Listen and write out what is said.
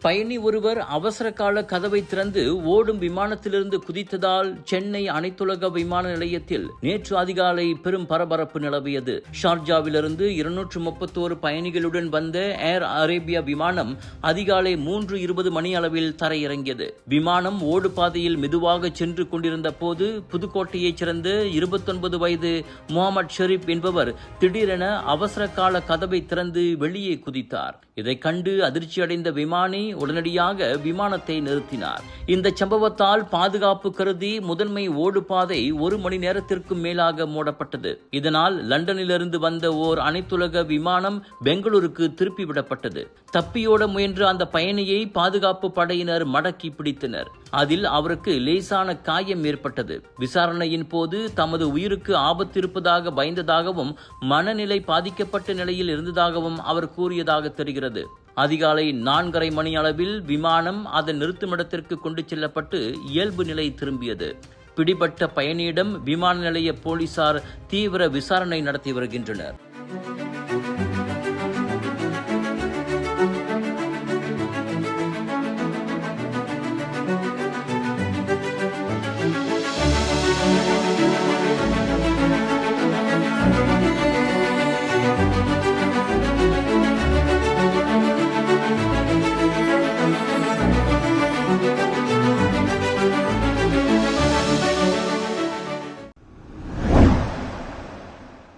பயணி ஒருவர் அவசர கால கதவை திறந்து ஓடும் விமானத்திலிருந்து குதித்ததால் சென்னை அனைத்துலக விமான நிலையத்தில் நேற்று அதிகாலை பெரும் பரபரப்பு நிலவியது. ஷார்ஜாவிலிருந்து 231 பயணிகளுடன் வந்த ஏர் அரேபியா விமானம் அதிகாலை 3:20 மணி அளவில் தரையிறங்கியது. விமானம் ஓடு பாதையில் மெதுவாக சென்று கொண்டிருந்த போது புதுக்கோட்டையைச் சேர்ந்த 29 வயது முகமது ஷெரீப் என்பவர் திடீரென அவசர கால கதவை திறந்து வெளியே குதித்தார். இதைக் கண்டு அதிர்ச்சியடைந்த விமானி உடனடியாக விமானத்தை நிறுத்தினார். இந்த சம்பவத்தால் பாதுகாப்பு கருதி முதன்மை ஓடுபாதை 1 மணி நேரத்திற்கும் மேலாக மூடப்பட்டது. இதனால் லண்டனிலிருந்து வந்த ஓர் அனைத்துலக விமானம் பெங்களூருக்கு திருப்பிவிடப்பட்டது. தப்பியோட முயன்ற அந்த பயணியை பாதுகாப்பு படையினர் மடக்கி பிடித்தனர். அதில் அவருக்கு லேசான காயம் ஏற்பட்டது. விசாரணையின் போது தமது உயிருக்கு ஆபத்து இருப்பதாக பயந்ததாகவும் மனநிலை பாதிக்கப்பட்ட நிலையில் இருந்ததாகவும் அவர் கூறியதாக தெரிகிறது. அதிகாலை 4:30 மணி அளவில் விமானம் அதன் நிறுத்துமிடத்திற்கு கொண்டு செல்லப்பட்டு இயல்பு நிலை திரும்பியது. பிடிபட்ட பயணியிடம் விமான நிலைய போலீசார் தீவிர விசாரணை நடத்தி வருகின்றனர்.